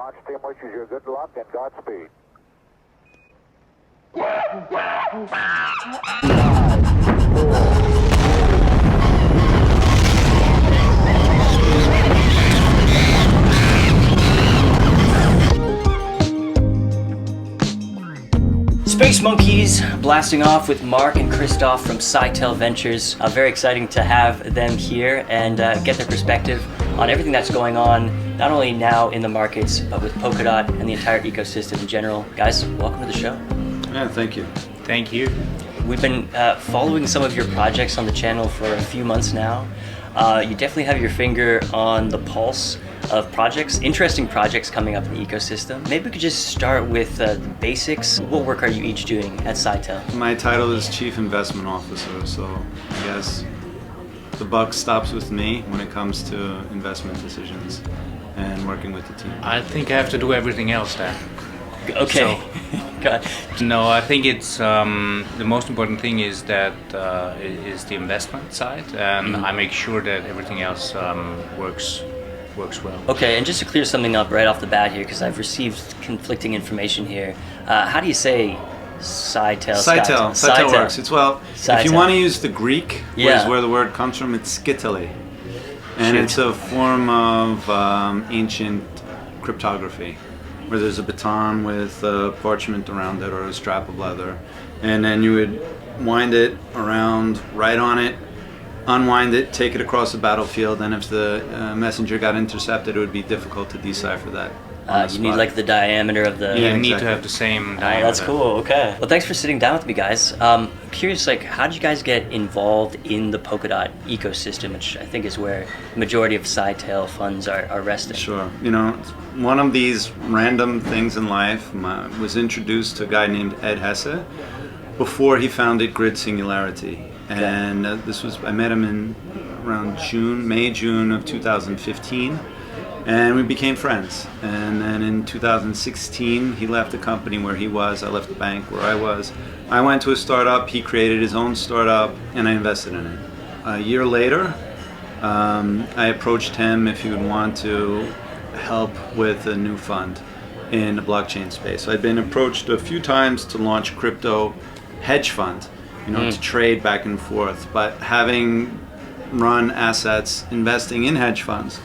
Launch team wishes you good luck and Godspeed. Space Monkeys blasting off with Mark and Christoph from Scytale Ventures. Very exciting to have them here and get their perspective on everything that's going on, not only now in the markets, but with Polkadot and the entire ecosystem in general. Guys, welcome to the show. Yeah, thank you. Thank you. We've been following some of your projects on the channel for a few months now. You definitely have your finger on the pulse of projects, interesting projects coming up in the ecosystem. Maybe we could just start with the basics. What work are you each doing at Scytale? My title is Chief Investment Officer, so I guess the buck stops with me when it comes to investment decisions and working with the team. I think I have to do everything else then. Okay. No, I think it's the most important thing is that is the investment side, and I make sure that everything else works well. Okay, and just to clear something up right off the bat here, because I've received conflicting information here. How do you say Scytale? Scytale works. It's Scytale. If you want to use the Greek, which Yeah. is where the word comes from, it's Scytale, and it's a form of ancient cryptography, where there's a baton with parchment around it or a strap of leather, and then you would wind it around, write on it, unwind it, take it across the battlefield, and if the messenger got intercepted, it would be difficult to decipher that. You need like the diameter of the... You need exactly. to have the same Alright, that's cool, okay. Well, thanks for sitting down with me, guys. Curious, like, how did you guys get involved in the Polkadot ecosystem, which I think is where the majority of Scytale funds are resting? Sure. You know, one of these random things in life was introduced to a guy named Ed Hesse before he founded Grid Singularity. And I met him in around May, June of 2015. And we became friends. And then in 2016, he left the company where he was. I left the bank where I was. I went to a startup. He created his own startup, and I invested in it. A year later, I approached him if he would want to help with a new fund in the blockchain space. So I'd been approached a few times to launch a crypto hedge fund, to trade back and forth. But having run assets investing in hedge funds,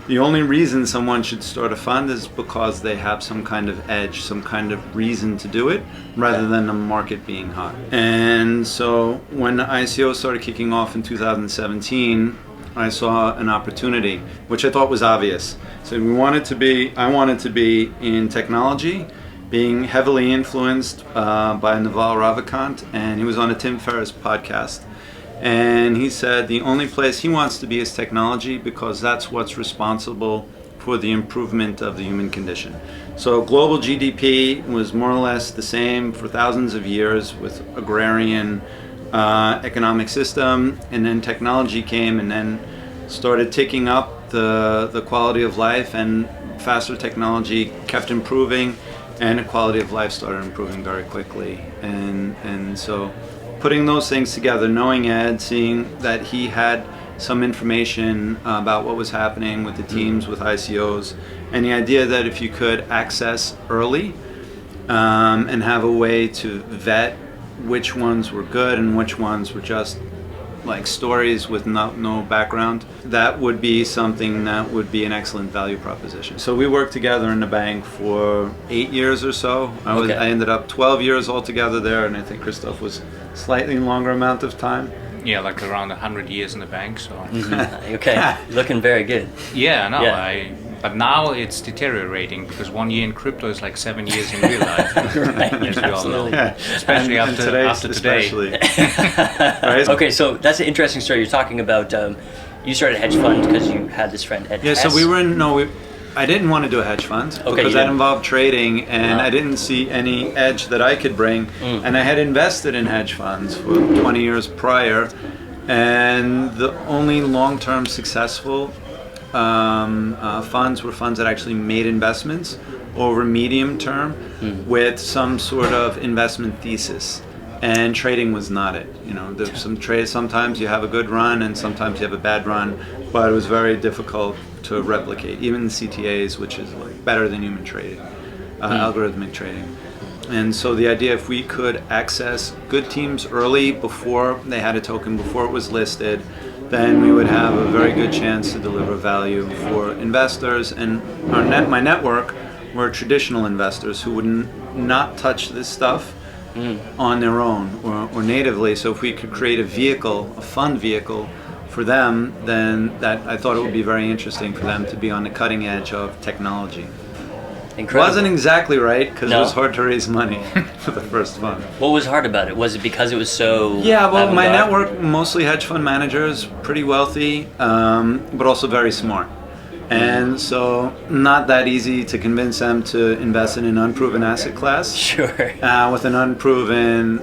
the only reason someone should start a fund is because they have some kind of edge, some kind of reason to do it, rather than the market being hot. And so when ICO started kicking off in 2017, I saw an opportunity, which I thought was obvious. So I wanted to be in technology, being heavily influenced by Naval Ravikant, and he was on a Tim Ferriss podcast. And he said the only place he wants to be is technology, because that's what's responsible for the improvement of the human condition. So global GDP was more or less the same for thousands of years with agrarian economic system, and then technology came and then started ticking up the quality of life, and faster technology kept improving, and the quality of life started improving very quickly. And so putting those things together, knowing Ed, seeing that he had some information about what was happening with the teams, with ICOs, and the idea that if you could access early and have a way to vet which ones were good and which ones were just like stories with no background, that would be something that would be an excellent value proposition. So we worked together in the bank for 8 years or so. I ended up 12 years altogether there, and I think Christoph was slightly longer amount of time. Yeah, like around 100 years in the bank. So. Okay, looking very good. Yeah, no, but now it's deteriorating, because 1 year in crypto is like 7 years in real life. Right, as we all know. Yeah. Especially and after today. Especially. Right? Okay, so that's an interesting story. You're talking about you started a hedge fund because you had this friend Ed Hesse. So I didn't want to do a hedge fund because that involved trading, and I didn't see any edge that I could bring. And I had invested in hedge funds for 20 years prior, and the only long-term successful funds were funds that actually made investments over medium term with some sort of investment thesis. And trading was not it. There's some trades. Sometimes you have a good run, and sometimes you have a bad run. But it was very difficult to replicate, even the CTAs, which is like better than human trading, algorithmic trading. And so the idea, if we could access good teams early before they had a token, before it was listed, then we would have a very good chance to deliver value for investors. And my network were traditional investors who would not touch this stuff on their own or natively. So if we could create a vehicle, a fund vehicle for them, then I thought it would be very interesting for them to be on the cutting edge of technology. Incredible. Wasn't exactly right because No. it was hard to raise money for the first fund. What was hard about it? Was it because it was so... Yeah, well, my avant-garde? network, mostly hedge fund managers, pretty wealthy, but also very smart. And so not that easy to convince them to invest in an unproven asset class Sure. with an unproven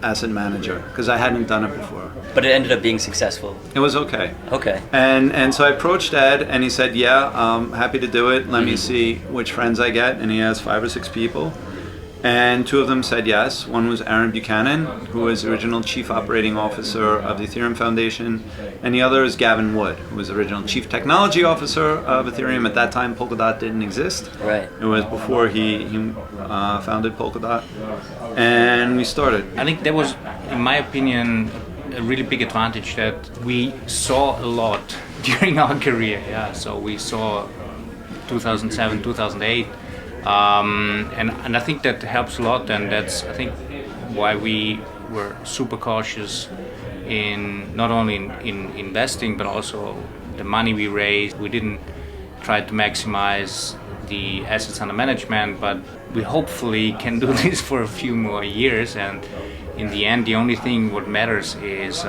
asset manager, because I hadn't done it before. But it ended up being successful. It was okay. Okay. And so I approached Ed, and he said, yeah, I'm happy to do it. Let me see which friends I get. And he has 5 or 6 people. And 2 of them said yes. One was Aaron Buchanan, who was the original chief operating officer of the Ethereum Foundation. And the other is Gavin Wood, who was the original chief technology officer of Ethereum. At that time, Polkadot didn't exist. Right. It was before he founded Polkadot. And we started. I think there was, in my opinion, a really big advantage that we saw a lot during our career. Yeah, so we saw 2007, 2008, and I think that helps a lot, and that's, I think, why we were super cautious in not only in investing but also the money we raised. We didn't try to maximize the assets under management, but we hopefully can do this for a few more years, and in the end, the only thing what matters is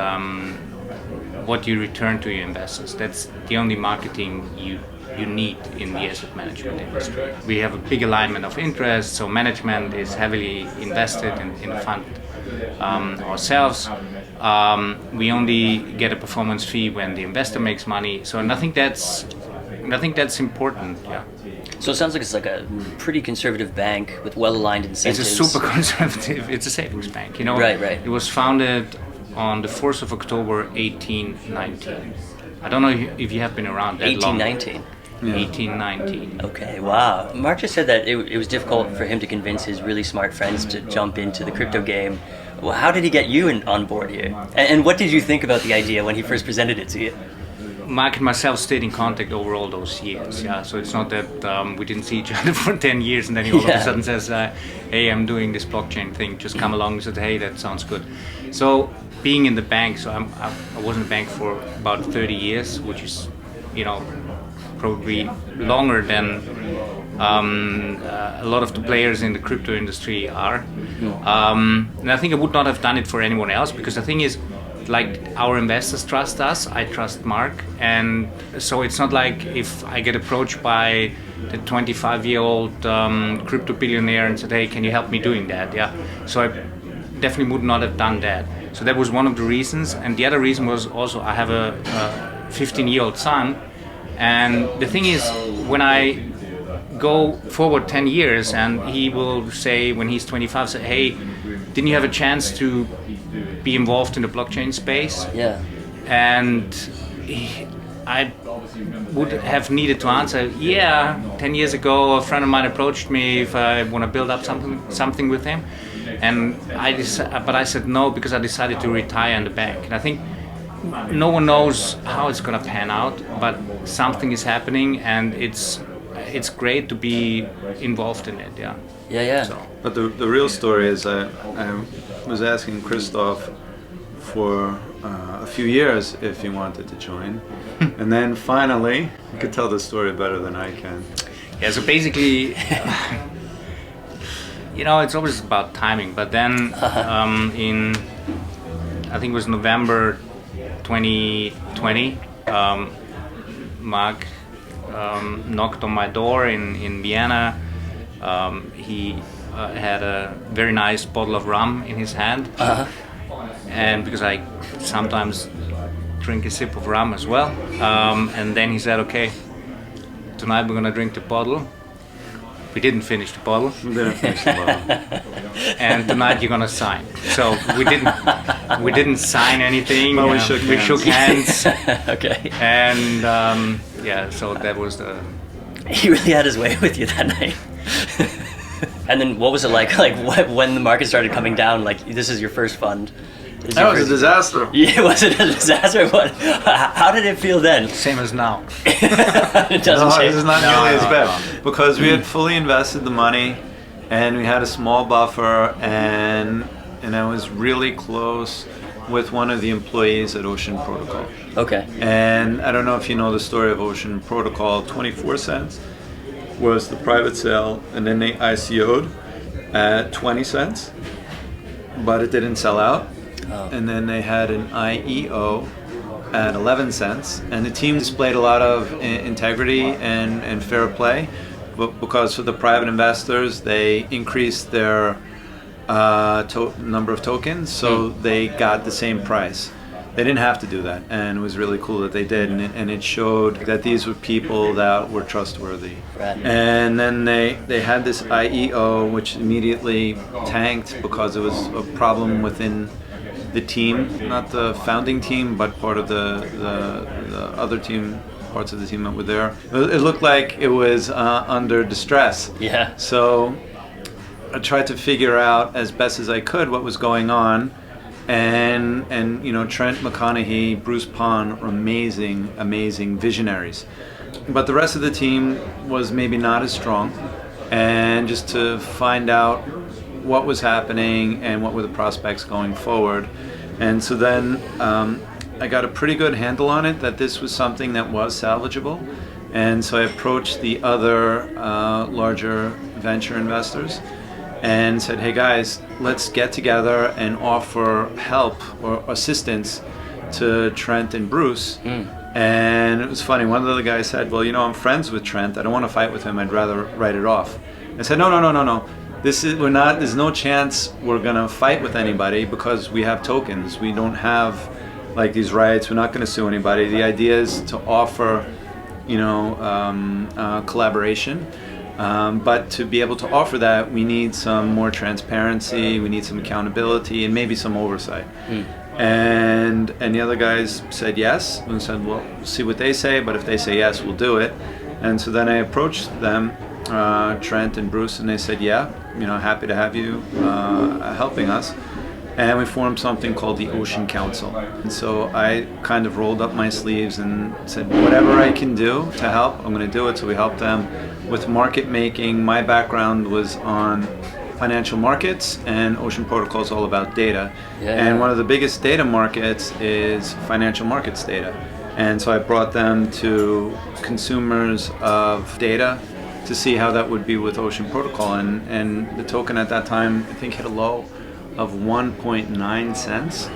what you return to your investors. That's the only marketing you need in the asset management industry. We have a big alignment of interests, so management is heavily invested in the fund ourselves. We only get a performance fee when the investor makes money. So and I think that's important. Yeah. So it sounds like it's like a pretty conservative bank with well-aligned incentives. It's a super conservative. It's a savings bank. You know. Right. It was founded on the 4th of October, 1819. I don't know if you have been around that long. 1819. Yeah. 1819. Okay, wow. Mark just said that it was difficult for him to convince his really smart friends to jump into the crypto game. Well, how did he get you on board here? And what did you think about the idea when he first presented it to you? Mark and myself stayed in contact over all those years. Yeah, so it's not that we didn't see each other for 10 years and then he all of a sudden says, "Hey, I'm doing this blockchain thing. Just come along." And said, "Hey, that sounds good." So being in the bank, so I was in the bank for about 30 years, which is, probably longer than a lot of the players in the crypto industry are. And I think I would not have done it for anyone else, because the thing is, like, our investors trust us, I trust Mark, and so it's not like if I get approached by the 25-year-old crypto billionaire and said, "Hey, can you help me doing that?" Yeah, so I definitely would not have done that. So that was one of the reasons, and the other reason was also I have a 15-year-old son, and the thing is, when I go forward 10 years and he will say, when he's 25, say, "Hey, didn't you have a chance to be involved in the blockchain space?" Yeah. And I would have needed to answer, "Yeah, 10 years ago a friend of mine approached me if I want to build up something with him." And but I said no, because I decided to retire in the bank. And I think no one knows how it's going to pan out, but something is happening, and it's great to be involved in it. Yeah. Yeah. So. But the real story is I was asking Christoph for a few years if he wanted to join. And then finally, you could tell the story better than I can. Yeah, so basically, it's always about timing. But then in, I think it was November 2020, Mark knocked on my door in Vienna. He had a very nice bottle of rum in his hand. And because I sometimes drink a sip of rum as well. And then he said, "Okay, tonight we're gonna drink the bottle." We didn't finish the bottle. We didn't finish the bottle. And tonight you're gonna sign. So we didn't sign anything. Well, we shook hands. Shook hands. Okay. And Yeah, so that was the... He really had his way with you that night. And then what was it like when the market started coming down, like this is your first fund? That was a disaster. Yeah, was it a disaster? What? How did it feel then? Same as now. It doesn't No, change. this is not nearly as bad because we had fully invested the money, and we had a small buffer, and I was really close with one of the employees at Ocean Protocol. Okay. And I don't know if you know the story of Ocean Protocol. 24 cents was the private sale, and then they ICO'd at 20 cents, but it didn't sell out. Oh. And then they had an IEO at 11 cents, and the team displayed a lot of integrity and fair play, but because for the private investors, they increased their number of tokens, so they got the same price. They didn't have to do that, and it was really cool that they did, and it showed that these were people that were trustworthy. Right. And then they had this IEO, which immediately tanked because it was a problem within the team, not the founding team, but part of the other team, parts of the team that were there. It looked like it was under distress. Yeah. So I tried to figure out as best as I could what was going on, and you know, Trent McConaughey, Bruce Pond, are amazing visionaries, but the rest of the team was maybe not as strong, and just to find out what was happening and what were the prospects going forward. And so then I got a pretty good handle on it, that this was something that was salvageable, and so I approached the other larger venture investors and said, hey guys, let's get together and offer help or assistance to Trent and Bruce. And it was funny, one of the guys said, well, you know, I'm friends with Trent, I don't want to fight with him, I'd rather write it off. I said, no. There's no chance we're gonna fight with anybody because we have tokens. We don't have like these rights. We're not gonna sue anybody. The idea is to offer, you know, collaboration. But to be able to offer that, we need some more transparency. We need some accountability and maybe some oversight. And the other guys said yes, and said, well, we'll see what they say. But if they say yes, we'll do it. And so then I approached them, Trent and Bruce, and they said, yeah, you know, happy to have you helping us. And we formed something called the Ocean Council. And so I kind of rolled up my sleeves and said, whatever I can do to help, I'm going to do it. So we helped them with market making. My background was on financial markets, and Ocean Protocol is all about data. And one of the biggest data markets is financial markets data. And so I brought them to consumers of data to see how that would be with Ocean Protocol. And the token at that time, I think, hit a low of 1.9 cents.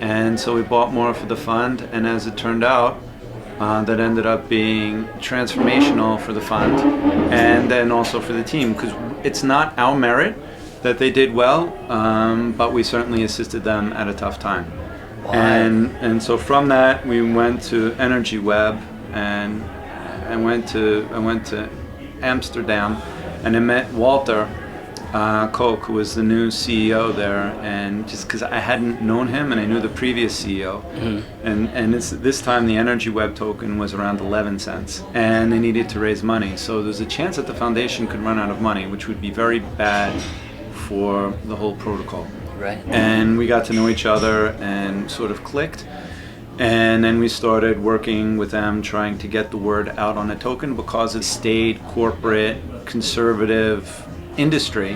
And so we bought more for the fund, and as it turned out, that ended up being transformational for the fund and then also for the team, because it's not our merit that they did well, but we certainly assisted them at a tough time. Wow. And so from that we went to Energy Web, and I went to Amsterdam, and I met Walter Koch, who was the new CEO there, and just because I hadn't known him and I knew the previous CEO, and this time the Energy Web token was around 11 cents, and they needed to raise money. So there's a chance that the foundation could run out of money, which would be very bad for the whole protocol. Right. And we got to know each other and sort of clicked. And then we started working with them, trying to get the word out on the token, because it stayed corporate, conservative industry,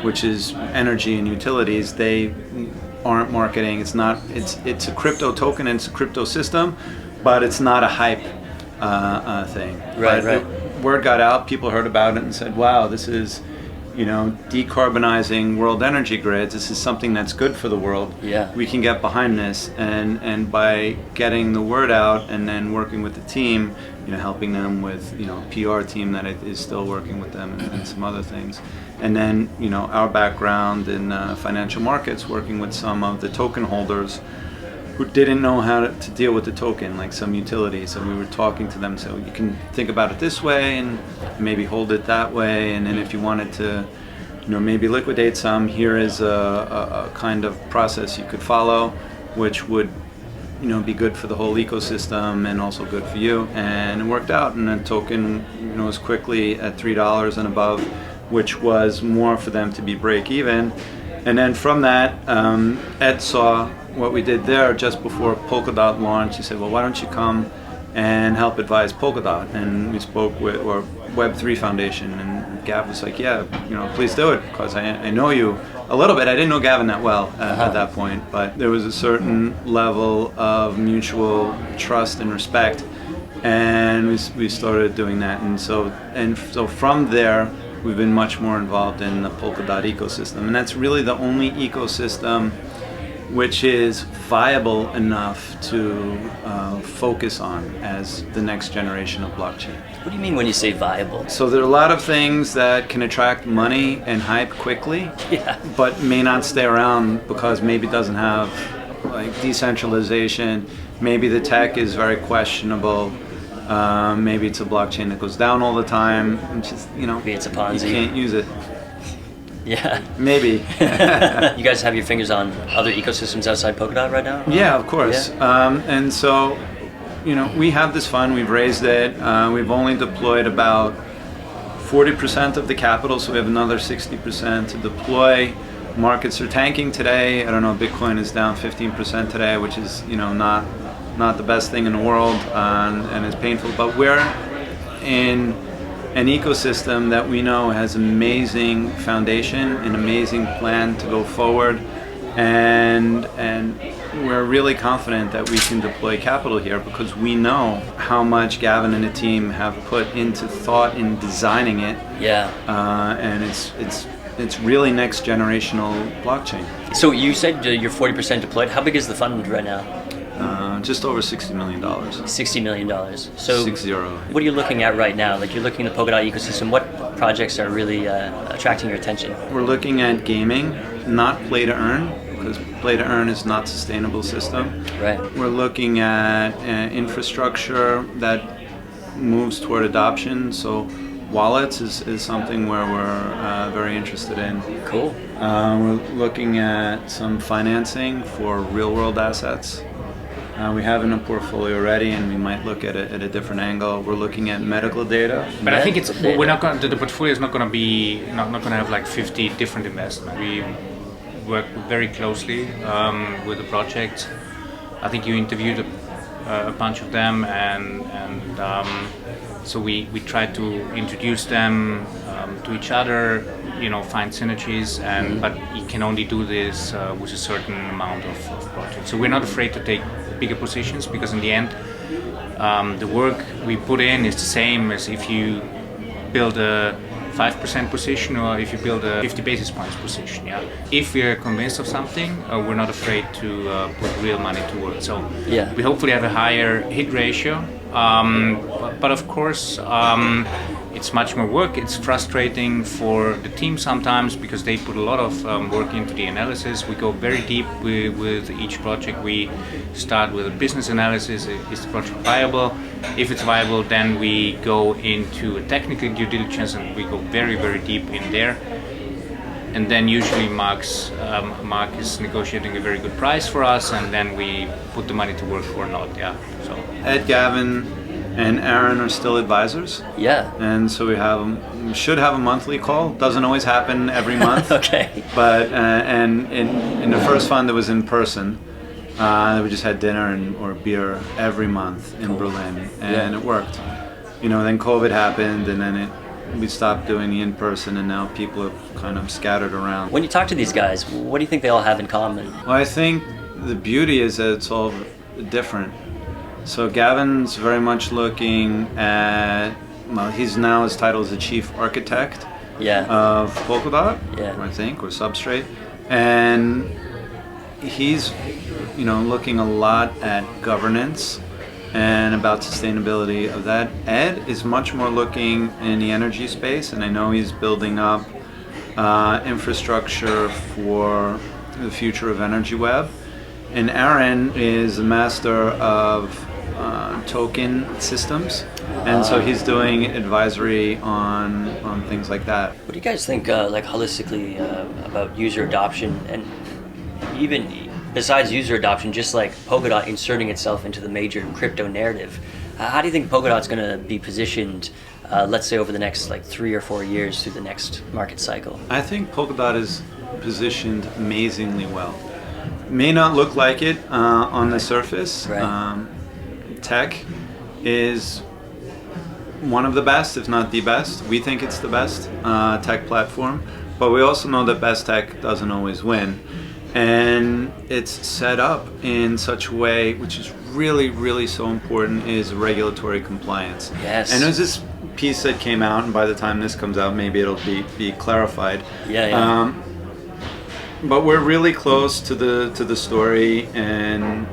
which is energy and utilities. They aren't marketing. It's a crypto token and it's a crypto system, but it's not a hype thing. Right. Word got out, people heard about it and said, wow, this is, you know, decarbonizing world energy grids. This is something that's good for the world. Yeah. We can get behind this, and by getting the word out and then working with the team, you know, helping them with, you know, PR team that is still working with them and some other things. And then, you know, our background in financial markets, working with some of the token holders who didn't know how to deal with the token, like some utilities. And we were talking to them, so you can think about it this way and maybe hold it that way. And then if you wanted to, you know, maybe liquidate some, here is a kind of process you could follow, which would, be good for the whole ecosystem and also good for you. And it worked out, and the token was quickly at $3 and above, which was more for them to be break even. And then from that, Ed saw what we did there just before Polkadot launched. He said, well, why don't you come and help advise Polkadot? And we spoke with our Web3 Foundation, and Gav was like, yeah, please do it, because I know you a little bit. I didn't know Gavin that well at that point, but there was a certain level of mutual trust and respect, and we started doing that. And so from there, we've been much more involved in the Polkadot ecosystem, and that's really the only ecosystem which is viable enough to focus on as the next generation of blockchain. What do you mean when you say viable? So there are a lot of things that can attract money and hype quickly, but may not stay around because maybe it doesn't have like decentralization, maybe the tech is very questionable, maybe it's a blockchain that goes down all the time, which is, maybe it's a Ponzi. You can't use it. Yeah. Maybe. You guys have your fingers on other ecosystems outside Polkadot right now? Yeah, of course. Yeah. And so, we have this fund, we've raised it, we've only deployed about 40% of the capital, so we have another 60% to deploy. Markets are tanking today. I don't know, Bitcoin is down 15% today, which is, not the best thing in the world, and it's painful, but we're in an ecosystem that we know has amazing foundation, an amazing plan to go forward, and we're really confident that we can deploy capital here because we know how much Gavin and the team have put into thought in designing it. Yeah. And it's really next generational blockchain. So you said you're 40% deployed. How big is the fund right now? Just over $60 million. $60 million. So 60. What are you looking at right now? Like, you're looking at the Polkadot ecosystem. What projects are really attracting your attention? We're looking at gaming, not play to earn, because play to earn is not a sustainable system. Right. We're looking at infrastructure that moves toward adoption. So wallets is something where we're very interested in. Cool. We're looking at some financing for real-world assets. We have in a portfolio already, and we might look at it at a different angle. We're looking at medical data. But I think we're not going. The portfolio is not going to be not going to have like 50 different investments. We work very closely with the project. I think you interviewed a bunch of them, and so we try to introduce them to each other. Find synergies, but you can only do this with a certain amount of projects. So we're not afraid to take bigger positions, because in the end, the work we put in is the same as if you build a 5% position or if you build a 50 basis points position. Yeah. If we are convinced of something, we're not afraid to put real money to work. So we hopefully have a higher hit ratio. But of course, it's much more work. It's frustrating for the team sometimes because they put a lot of work into the analysis. We go very deep with each project. We start with a business analysis. Is the project viable? If it's viable, then we go into a technical due diligence and we go very, very deep in there. And then usually Mark is negotiating a very good price for us, and then we put the money to work or not. Yeah. So Ed, Gavin, and Aaron are still advisors. Yeah. And so we should have a monthly call. Doesn't always happen every month. Okay. But and in the first fund, it was in person. We just had dinner or beer every month in Berlin, and it worked. Then COVID happened, and then we stopped doing the in-person, and now people have kind of scattered around. When you talk to these guys, what do you think they all have in common? Well, I think the beauty is that it's all different. So Gavin's very much looking at, he's now, his title is the chief architect of Polkadot, I think, or Substrate. And he's, looking a lot at governance and about sustainability of that. Ed is much more looking in the energy space, and I know he's building up infrastructure for the future of energy web. And Aaron is a master of token systems, and so he's doing advisory on things like that. What do you guys think, holistically, about user adoption and even besides user adoption, just like Polkadot inserting itself into the major crypto narrative, how do you think Polkadot's going to be positioned, let's say over the next like 3 or 4 years through the next market cycle? I think Polkadot is positioned amazingly well. May not look like it on the surface. Right. Tech is one of the best, if not the best. We think it's the best tech platform, but we also know that best tech doesn't always win. And it's set up in such a way, which is really, really so important, is regulatory compliance. Yes. And there's this piece that came out, and by the time this comes out, maybe it'll be clarified. Yeah. But we're really close to the story, and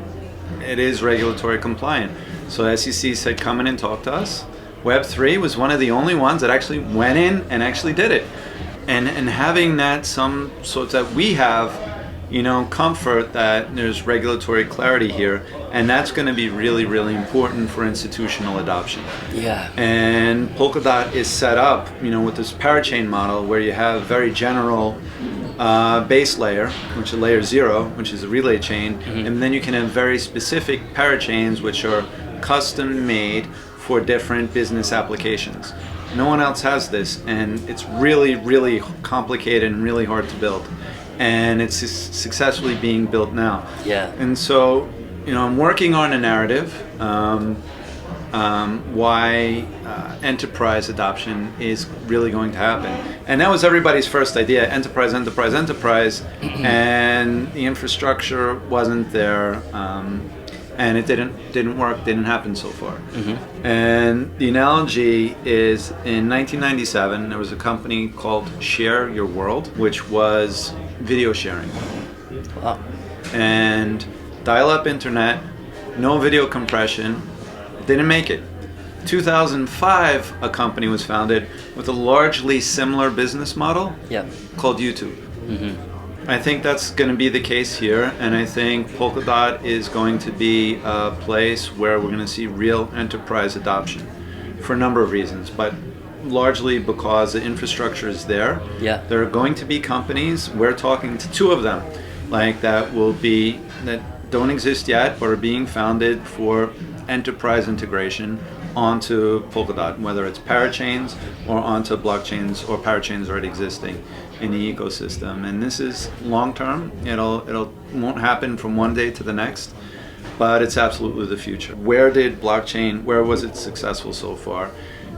it is regulatory compliant. So SEC said, come in and talk to us. Web3 was one of the only ones that actually went in and actually did it. And having that some sort that we have, comfort that there's regulatory clarity here, and that's going to be really, really important for institutional adoption. Yeah. And Polkadot is set up, with this parachain model where you have very general base layer, which is layer 0, which is a relay chain, and then you can have very specific parachains, which are custom made for different business applications. No one else has this, and it's really, really complicated and really hard to build. And it's successfully being built now. Yeah. And so, I'm working on a narrative why enterprise adoption is really going to happen. And that was everybody's first idea, enterprise, and the infrastructure wasn't there, and it didn't work, didn't happen so far. And the analogy is, in 1997, there was a company called Share Your World, which was video sharing. Wow. And dial-up internet, no video compression, didn't make it. 2005, a company was founded with a largely similar business model called YouTube. I think that's going to be the case here, and I think Polkadot is going to be a place where we're going to see real enterprise adoption for a number of reasons, but largely because the infrastructure is there. Yeah. There are going to be companies, we're talking to 2 of them, that don't exist yet, but are being founded for enterprise integration onto Polkadot, whether it's parachains or onto blockchains or parachains already existing in the ecosystem. And this is long term. It won't happen from one day to the next, but it's absolutely the future. Where was it successful so far?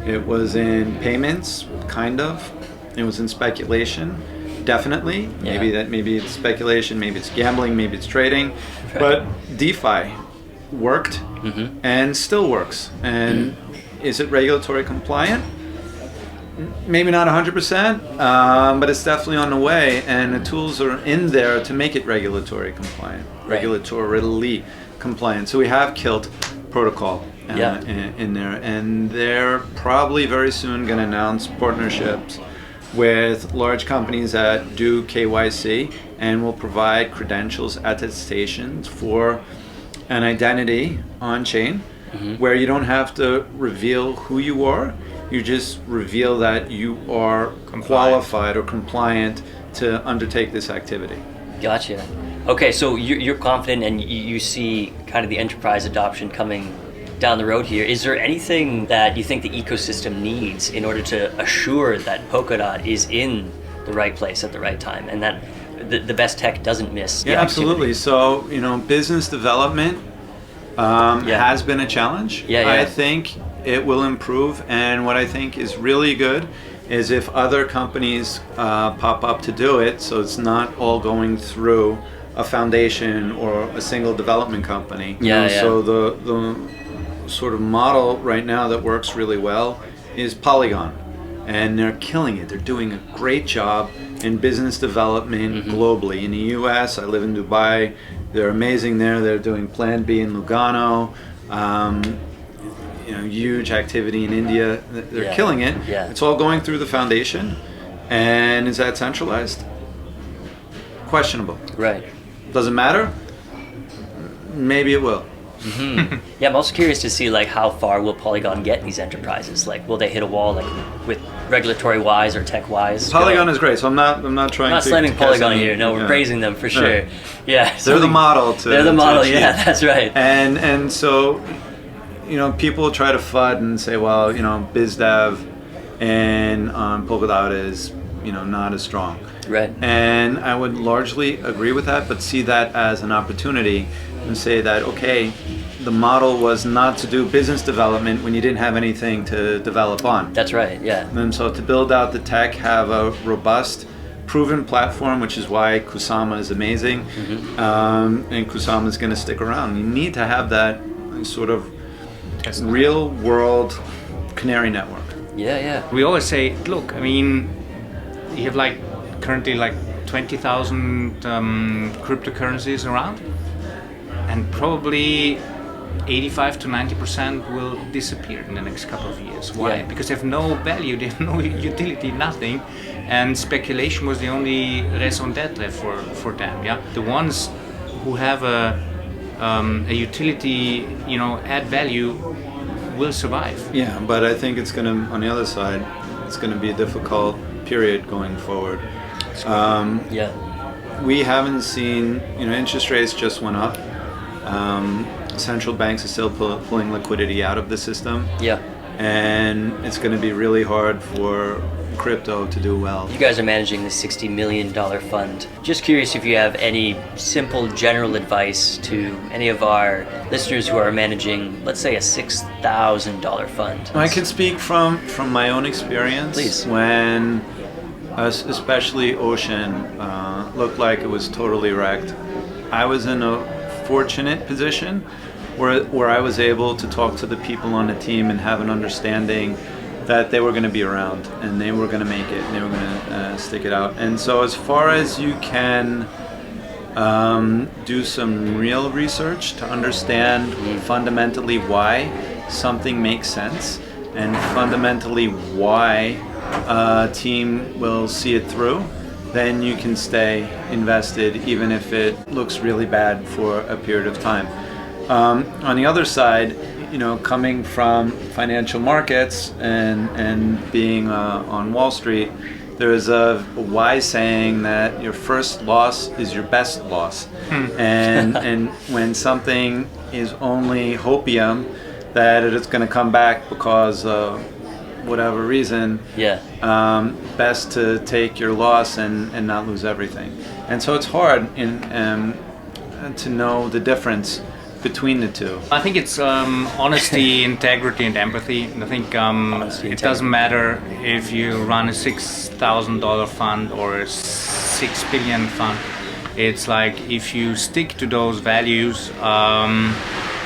It was in payments, kind of. It was in speculation, definitely. Yeah. Maybe it's speculation, maybe it's gambling, maybe it's trading. Right. But DeFi worked and still works. And is it regulatory compliant? Maybe not 100%, but it's definitely on the way, and the tools are in there to make it regulatory compliant, regulatorily compliant. So we have Kilt protocol in there, and they're probably very soon going to announce partnerships with large companies that do KYC and will provide credentials, attestations for an identity on chain, where you don't have to reveal who you are. You just reveal that you are qualified or compliant to undertake this activity. Gotcha. Okay, so you're confident, and you see kind of the enterprise adoption coming down the road here. Is there anything that you think the ecosystem needs in order to assure that Polkadot is in the right place at the right time, and that the best tech doesn't miss the activity? Absolutely. So, business development has been a challenge. I think it will improve, and what I think is really good is if other companies pop up to do it, so it's not all going through a foundation or a single development company. So the sort of model right now that works really well is Polygon, and they're killing it. They're doing a great job in business development globally. In the US, I live in Dubai, they're amazing there. They're doing Plan B in Lugano. Huge activity in India. They're killing it. It's all going through the foundation. And is that centralized? Questionable. Right. Does it matter? Maybe it will. Yeah, I'm also curious to see how far will Polygon get these enterprises. Will they hit a wall with regulatory wise or tech wise. Polygon is great, so I'm not trying not to slamming Polygon here. No, we're yeah. praising them for sure. Right. Yeah, They're the model. They're the model. achieve. Yeah, that's right. And so, people try to FUD and say, well, BizDev and Polkadot is, not as strong. Right. And I would largely agree with that, but see that as an opportunity and say that, okay, the model was not to do business development when you didn't have anything to develop on. That's right, yeah. And so to build out the tech, have a robust, proven platform, which is why Kusama is amazing, and Kusama is going to stick around. You need to have that sort of real world canary network. Yeah, yeah. We always say, look, I mean, you have currently 20,000 cryptocurrencies around, and probably 85 to 90% will disappear in the next couple of years. Why? Yeah. Because they have no value, they have no utility, nothing, and speculation was the only raison d'être for them. Yeah, the ones who have a utility, add value, will survive. Yeah, but I think it's going to, on the other side, it's going to be a difficult period going forward. Yeah. We haven't seen, interest rates just went up. Central banks are still pulling liquidity out of the system. Yeah. And it's going to be really hard for crypto to do well. You guys are managing the $60 million fund. Just curious if you have any simple general advice to any of our listeners who are managing, let's say, a $6,000 fund. I can speak from my own experience. Please. When especially Ocean looked like it was totally wrecked. I was in a fortunate position where I was able to talk to the people on the team and have an understanding that they were going to be around and they were going to make it and they were going to stick it out. And so as far as you can do some real research to understand fundamentally why something makes sense and fundamentally why a team will see it through, then you can stay invested even if it looks really bad for a period of time. On the other side, coming from financial markets and being on Wall Street, there is a wise saying that your first loss is your best loss. And when something is only hopium that it's going to come back because of whatever reason, best to take your loss and not lose everything. And so it's hard to know the difference between the two. I think it's honesty, integrity, and empathy. And I think it doesn't matter if you run a $6,000 fund or a $6 billion fund. It's like if you stick to those values,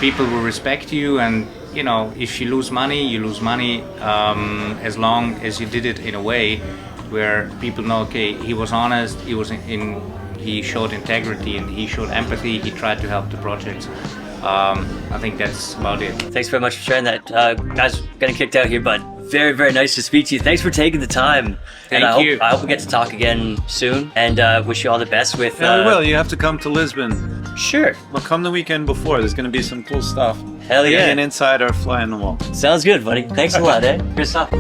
people will respect you, and if you lose money, you lose money, as long as you did it in a way where people know, okay, he was honest, he showed integrity, and he showed empathy, he tried to help the project. I think that's about it. Thanks very much for sharing that. Guys, getting kicked out here, but very, very nice to speak to you. Thanks for taking the time. Thank you. I hope we get to talk again soon, and wish you all the best with... Yeah, we will. You have to come to Lisbon. Sure. Well, come the weekend before. There's going to be some cool stuff. Hell yeah. Get an inside or fly on the wall. Sounds good, buddy. Thanks a lot, Christoph.